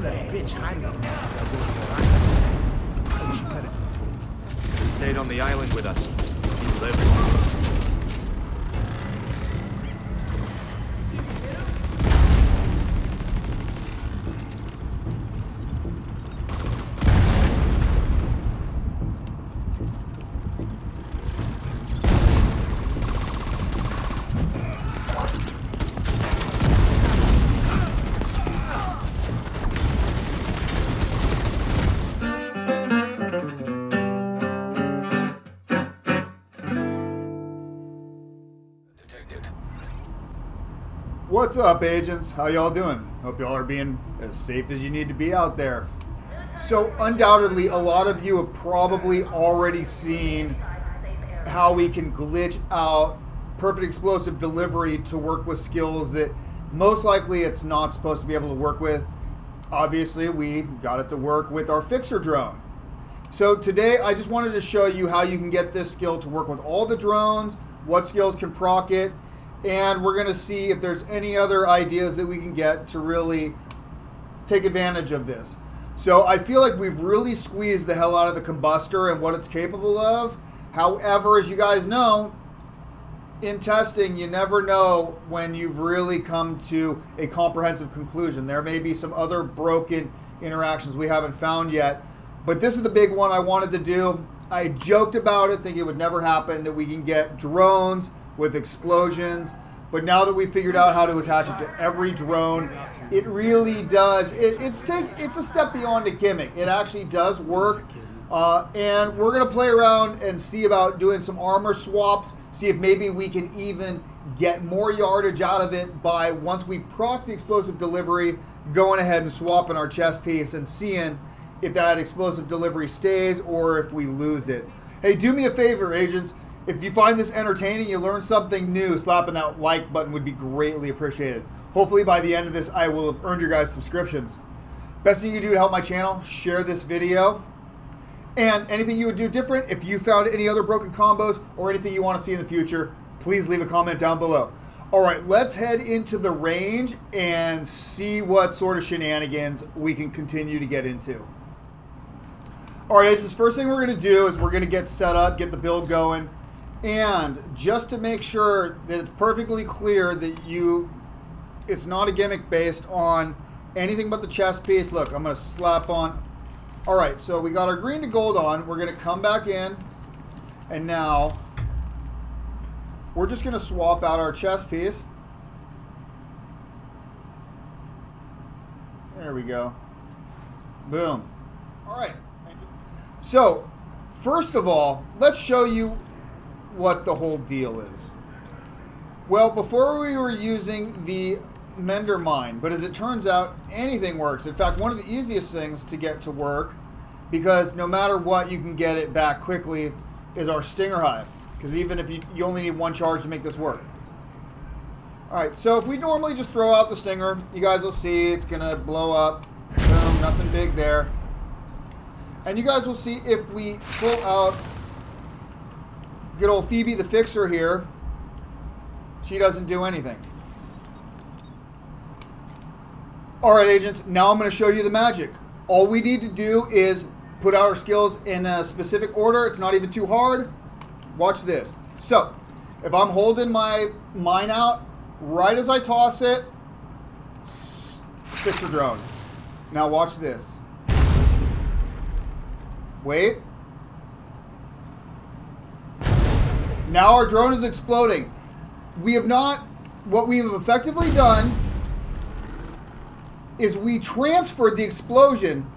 that bitch hiding from us as I go to the island. I wish you had it. Could have stayed on the island with us. He lived. What's up, agents? How y'all doing? Hope y'all are being as safe as you need to be out there. So undoubtedly, a lot of you have probably already seen how we can glitch out perfect explosive delivery to work with skills that most likely it's not supposed to be able to work with. Obviously, we got it to work with our fixer drone. So today, I just wanted to show you how you can get this skill to work with all the drones, what skills can proc it, and we're going to see if there's any other ideas that we can get to really take advantage of this. So I feel like we've really squeezed the hell out of the Combustor and what it's capable of. However, as you guys know, in testing, you never know when you've really come to a comprehensive conclusion. There may be some other broken interactions we haven't found yet, but this is the big one I wanted to do. I joked about it, thinking it would never happen, that we can get drones with explosions, but now that we figured out how to attach it to every drone, it really does. It's a step beyond a gimmick. It actually does work, and we're gonna play around and see about doing some armor swaps, see if maybe we can even get more yardage out of it by, once we proc the explosive delivery, going ahead and swapping our chest piece and seeing if that explosive delivery stays or if we lose it. Hey, do me a favor, agents. If you find this entertaining, you learn something new, slapping that like button would be greatly appreciated. Hopefully by the end of this, I will have earned your guys' subscriptions. Best thing you can do to help my channel, share this video. And anything you would do different, if you found any other broken combos or anything you want to see in the future, please leave a comment down below. All right, let's head into the range and see what sort of shenanigans we can continue to get into. All right, agents, first thing we're going to do is we're going to get set up, get the build going. And just to make sure that it's perfectly clear that it's not a gimmick based on anything but the chest piece. Look, I'm going to slap on. All right, so we got our green to gold on. We're going to come back in. And now we're just going to swap out our chest piece. There we go. Boom. All right. So, first of all, let's show you what the whole deal is. Well, before we were using the Mender mine, but as it turns out, anything works. In fact, one of the easiest things to get to work, because no matter what, you can get it back quickly, is our Stinger Hive. Because even if you only need one charge to make this work. Alright, so if we normally just throw out the Stinger, you guys will see it's going to blow up. Boom, nothing big there. And you guys will see if we pull out good old Phoebe the Fixer here, she doesn't do anything. Alright, agents, now I'm going to show you the magic. All we need to do is put our skills in a specific order. It's not even too hard. Watch this. So, if I'm holding my mine out, right as I toss it, Fixer drone. Now watch this. Wait. Now our drone is exploding. What we have effectively done is we transferred the explosion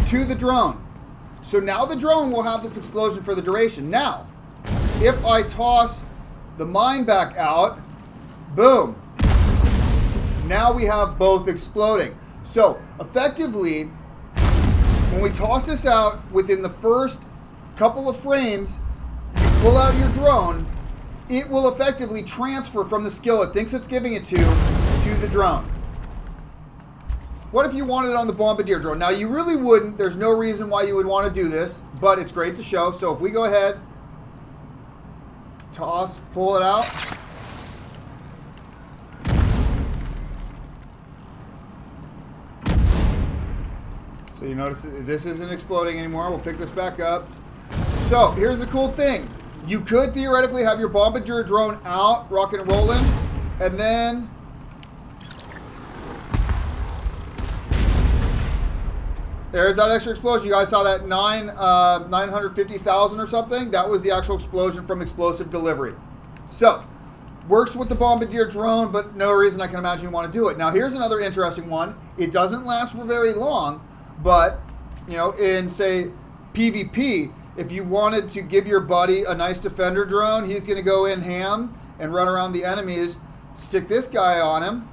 to the drone. So now the drone will have this explosion for the duration. Now, if I toss the mine back out, boom. Now we have both exploding. So effectively, when we toss this out within the first couple of frames, pull out your drone, it will effectively transfer from the skill it thinks it's giving it to the drone. What if you wanted it on the Bombardier drone? Now, you really wouldn't. There's no reason why you would want to do this, but it's great to show. So if we go ahead, toss, pull it out. So you notice this isn't exploding anymore. We'll pick this back up. So here's the cool thing. You could theoretically have your Bombardier drone out, rocking and rolling, and then there's that extra explosion. You guys saw that 950,000 or something? That was the actual explosion from explosive delivery. So, works with the Bombardier drone, but no reason I can imagine you want to do it. Now, here's another interesting one. It doesn't last for very long, but, you know, in, say, PvP, if you wanted to give your buddy a nice defender drone, he's going to go in ham and run around the enemies. Stick this guy on him.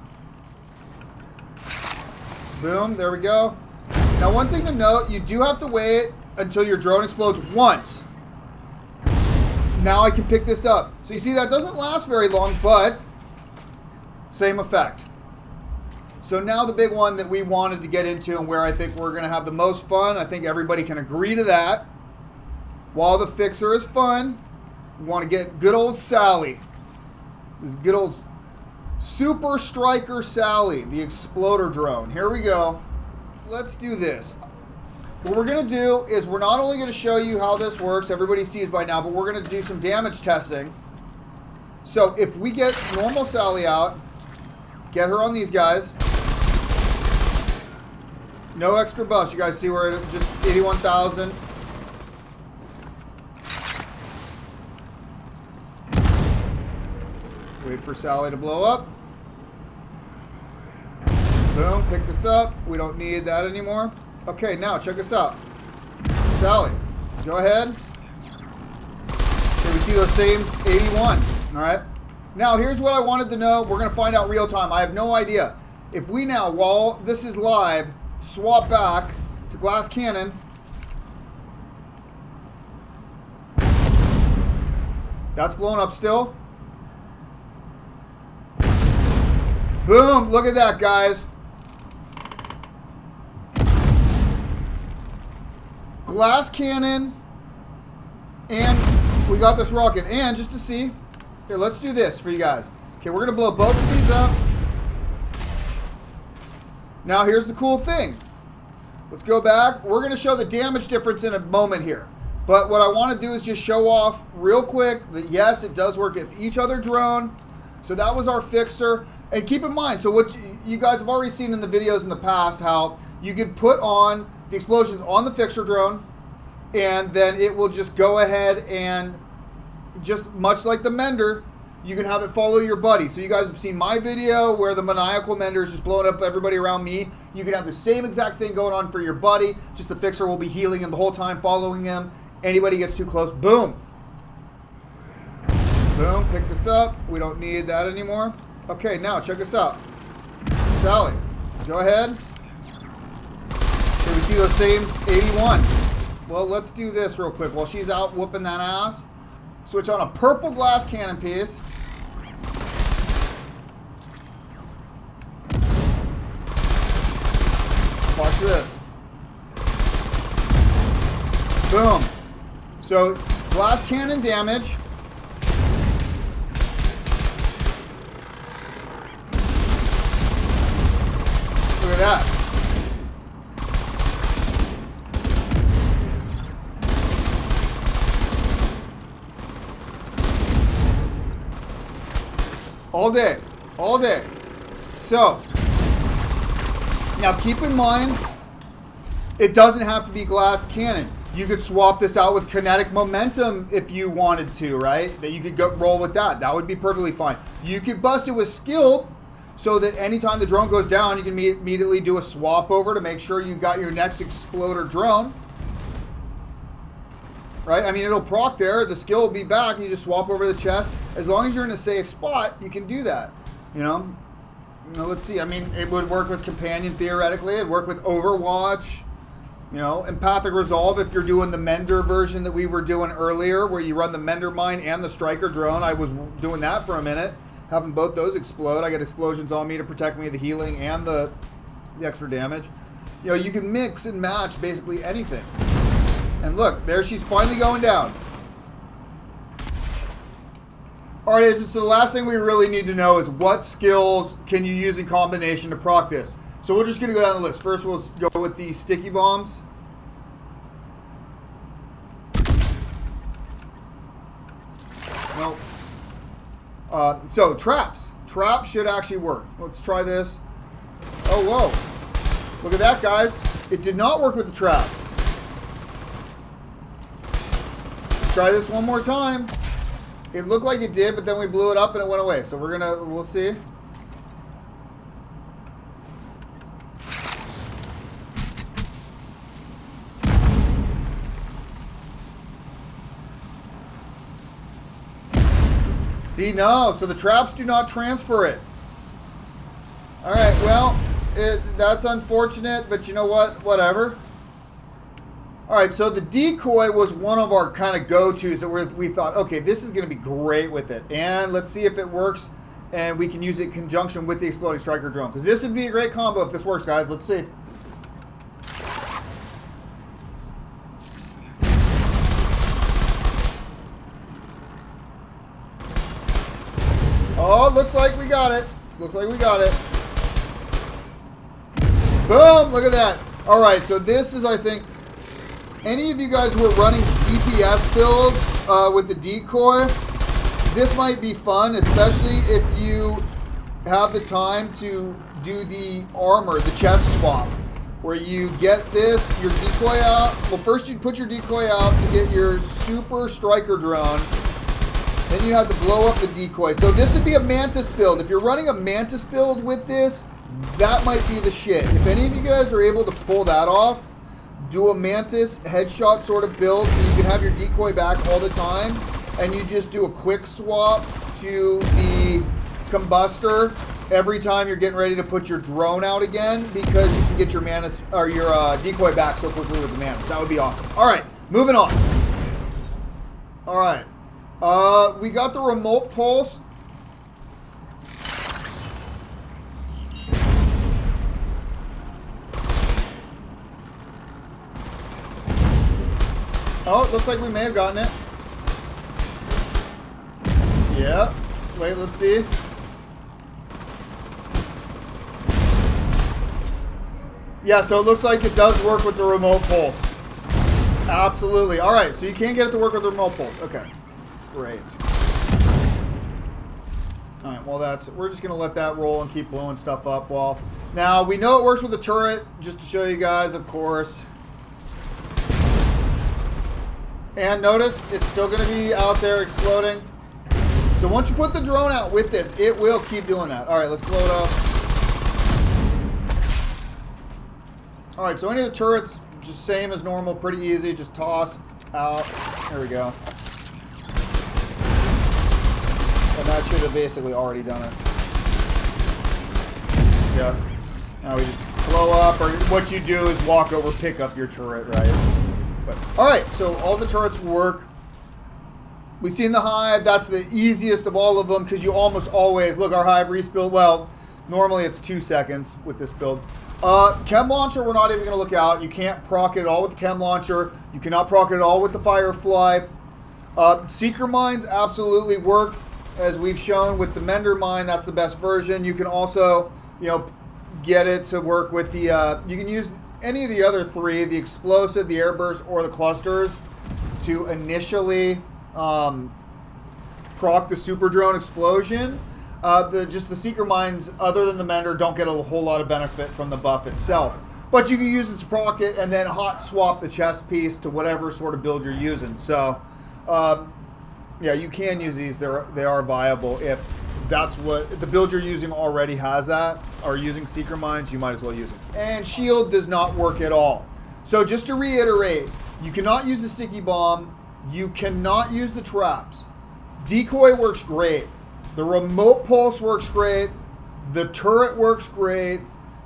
Boom, there we go. Now, one thing to note, you do have to wait until your drone explodes once. Now I can pick this up. So you see, that doesn't last very long, but same effect. So now the big one that we wanted to get into and where I think we're going to have the most fun, I think everybody can agree to that. While the fixer is fun, we want to get good old Sally. This good old Super Striker Sally, the exploder drone. Here we go. Let's do this. What we're going to do is we're not only going to show you how this works, everybody sees by now, but we're going to do some damage testing. So if we get normal Sally out, get her on these guys. No extra buffs. You guys see we're at just 81,000. Wait for Sally to blow up. Boom, pick this up. We don't need that anymore. Okay, now check this out. Sally, go ahead. Okay, we see those same 81. All right. Now, here's what I wanted to know. We're going to find out real time. I have no idea. If we now, while this is live, swap back to glass cannon. That's blown up still. Boom, look at that, guys. Glass cannon, and we got this rocket. And just to see, here, let's do this for you guys. Okay, we're gonna blow both of these up. Now here's the cool thing. Let's go back. We're gonna show the damage difference in a moment here. But what I want to do is just show off real quick that yes, it does work with each other drone. So that was our fixer. And keep in mind, so what you guys have already seen in the videos in the past, how you can put on the explosions on the fixer drone, and then it will just go ahead and, just much like the mender, you can have it follow your buddy. So you guys have seen my video where the maniacal mender is just blowing up everybody around me. You can have the same exact thing going on for your buddy, just the fixer will be healing him the whole time, following him. Anybody gets too close, boom. Boom, pick this up. We don't need that anymore. Okay, now check this out. Sally, go ahead. Okay, we see those same 81. Well, let's do this real quick. While she's out whooping that ass, switch on a purple glass cannon piece. Watch this. Boom. So, glass cannon damage. Look at that. All day. All day. So, now keep in mind, it doesn't have to be glass cannon. You could swap this out with kinetic momentum if you wanted to, right? That you could go roll with that. That would be perfectly fine. You could bust it with skill, so that anytime the drone goes down, you can immediately do a swap over to make sure you got your next exploder drone. Right? I mean, it'll proc there. The skill will be back. You just swap over the chest. As long as you're in a safe spot, you can do that. You know, let's see. I mean, it would work with Companion theoretically. It'd work with Overwatch. You know, Empathic Resolve if you're doing the Mender version that we were doing earlier, where you run the Mender mine and the Striker drone. I was doing that for a minute, having both those explode. I get explosions on me to protect me, the healing and the extra damage. You know, you can mix and match basically anything. And look, there she's finally going down. All right, so the last thing we really need to know is what skills can you use in combination to proc this. So we're just going to go down the list. First, we'll go with the sticky bombs. Nope. So traps. Traps should actually work. Let's try this. Oh, whoa. Look at that, guys. It did not work with the traps. Let's try this one more time. It looked like it did, but then we blew it up and it went away. So we'll see. See, no. So the traps do not transfer it. All right, well, that's unfortunate, but you know what? Whatever. All right, so the decoy was one of our kind of go-tos that we thought, okay, this is going to be great with it. And let's see if it works, and we can use it in conjunction with the exploding striker drone. Because this would be a great combo if this works, guys. Let's see. Oh, looks like we got it. Looks like we got it. Boom! Look at that. All right, so this is, I think, any of you guys who are running DPS builds with the decoy, this might be fun, especially if you have the time to do the armor, the chest swap, where you get this, your decoy out. Well, first you put your decoy out to get your super striker drone. Then you have to blow up the decoy. So this would be a Mantis build. If you're running a Mantis build with this, that might be the shit. If any of you guys are able to pull that off, do a Mantis headshot sort of build so you can have your decoy back all the time, and you just do a quick swap to the Combustor every time you're getting ready to put your drone out again, because you can get your Mantis or your decoy back so quickly with the Mantis. That would be awesome. All right, moving on. All right. We got the remote pulse. Oh, it looks like we may have gotten it. Yep. Wait, let's see. Yeah, so it looks like it does work with the remote pulse. Absolutely. All right, so you can get it to work with the remote pulse. Okay. Great. All right, well, we're just going to let that roll and keep blowing stuff up. Well, now we know it works with the turret, just to show you guys, of course. And notice it's still going to be out there exploding. So once you put the drone out with this, it will keep doing that. All right, let's blow it up. All right, so any of the turrets, just same as normal, pretty easy. Just toss out. There we go. And that should have basically already done it. Yeah. Now we just blow up, or what you do is walk over, pick up your turret, right? But, all right, so all the turrets work. We've seen the hive. That's the easiest of all of them because you almost always, look, our hive respawn. Well, normally it's 2 seconds with this build. Chem launcher, we're not even going to look out. You can't proc it at all with the chem launcher. You cannot proc it at all with the firefly. Seeker mines absolutely work, as we've shown with the Mender mine. That's the best version. You can also, get it to work with the. You can use any of the other three, the explosive, the airburst, or the clusters, to initially proc the super drone explosion. Just the Seeker mines, other than the Mender, don't get a whole lot of benefit from the buff itself. But you can use it to proc it and then hot swap the chest piece to whatever sort of build you're using. So, yeah, you can use these. They are viable if that's what the build you're using already has that, or using Seeker mines, you might as well use them. And shield does not work at all. So just to reiterate, you cannot use the sticky bomb. You cannot use the traps. Decoy works great. The remote pulse works great. The turret works great.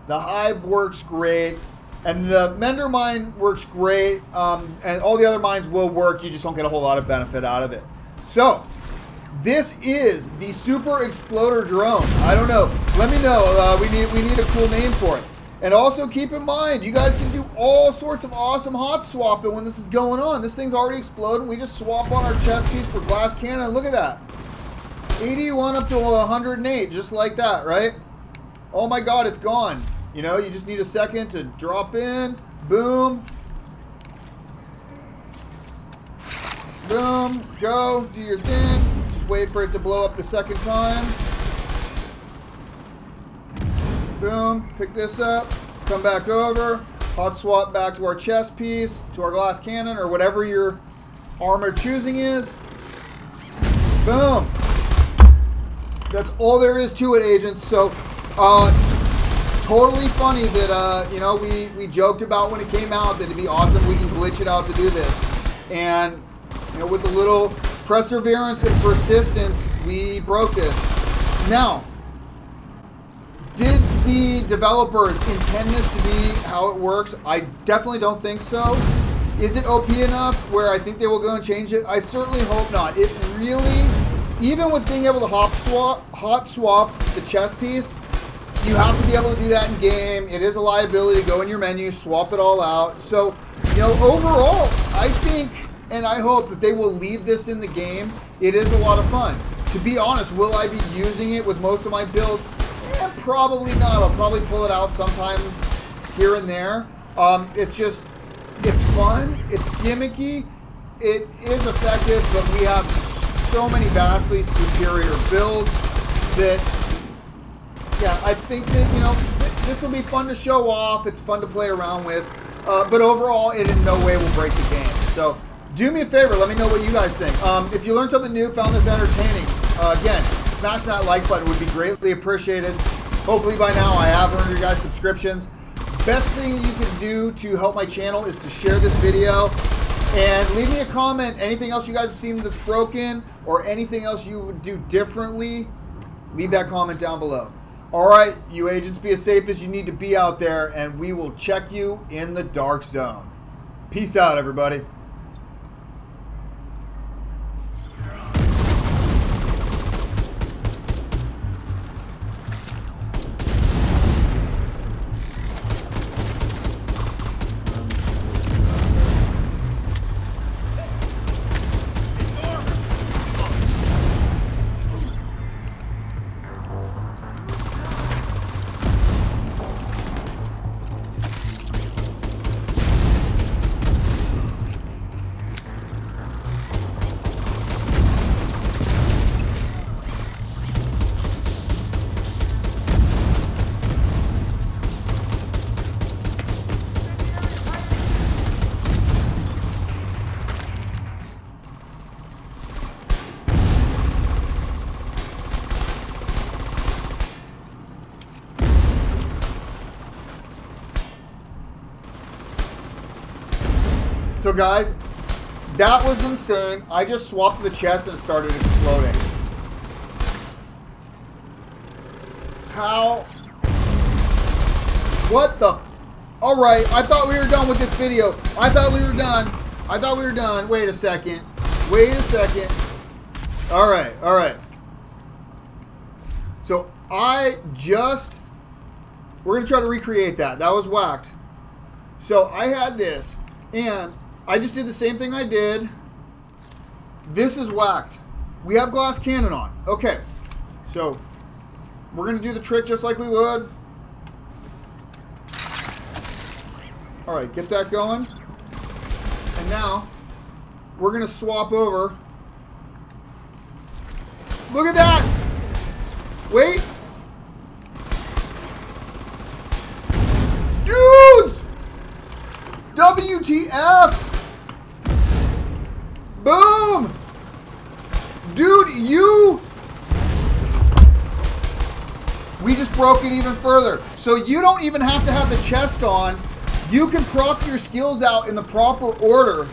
The hive works great. And the Mender mine works great. And all the other mines will work. You just don't get a whole lot of benefit out of it. So, this is the Super Exploder Drone. I don't know. Let me know. We need a cool name for it. And also keep in mind, you guys can do all sorts of awesome hot swapping when this is going on. This thing's already exploding. We just swap on our chest piece for glass cannon. Look at that. 81 up to 108, just like that, right? Oh my God, it's gone. You know, you just need a second to drop in. Boom. Boom. Go. Do your thing. Just wait for it to blow up the second time. Boom. Pick this up. Come back over. Hot swap back to our chest piece, to our glass cannon, or whatever your armor choosing is. Boom. That's all there is to it, agents. So, totally funny that, you know, we joked about when it came out that it'd be awesome we can glitch it out to do this. And, you know, with a little perseverance and persistence, we broke this. Now, did the developers intend this to be how it works? I definitely don't think so. Is it OP enough where I think they will go and change it? I certainly hope not. It really, even with being able to hot swap the chess piece, you have to be able to do that in game. It is a liability. Go in your menu, swap it all out. So, you know, overall, I think and I hope that they will leave this in the game. It is a lot of fun. To be honest, will I be using it with most of my builds? Probably not. I'll probably pull it out sometimes here and there. It's fun. It's gimmicky. It is effective, but we have so many vastly superior builds that, yeah, I think that, you know, this will be fun to show off. It's fun to play around with. But overall, it in no way will break the game. So do me a favor. Let me know what you guys think. If you learned something new, found this entertaining, again, smash that like button. Would be greatly appreciated. Hopefully by now I have earned your guys' subscriptions. Best thing you can do to help my channel is to share this video and leave me a comment. Anything else you guys have seen that's broken or anything else you would do differently, leave that comment down below. All right, you agents, be as safe as you need to be out there, and we will check you in the dark zone. Peace out, everybody. So guys, that was insane. I just swapped the chest and it started exploding. How? What the? Alright, I thought we were done with this video. I thought we were done. Wait a second. Alright. So we're going to try to recreate that. That was whacked. So I had this, and I just did the same thing I did. This is whacked. We have glass cannon on. Okay. So we're going to do the trick just like we would. Alright, get that going. And now we're going to swap over. Look at that! Wait! Dudes! WTF! Boom! Dude, we just broke it even further. So you don't even have to have the chest on. You can proc your skills out in the proper order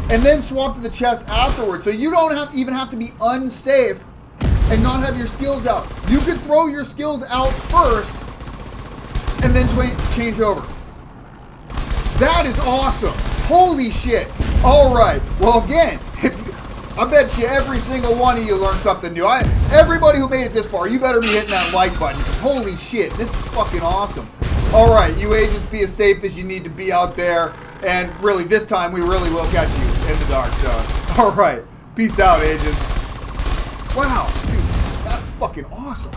and then swap to the chest afterwards. So you don't even have to be unsafe and not have your skills out. You could throw your skills out first and then change over. That is awesome. Holy shit. All right. Well, again, I bet you every single one of you learned something new. Everybody who made it this far, you better be hitting that like button. Holy shit. This is fucking awesome. All right. You agents, be as safe as you need to be out there. And really, this time, we really will catch you in the dark zone. All right. Peace out, agents. Wow. Dude, that's fucking awesome.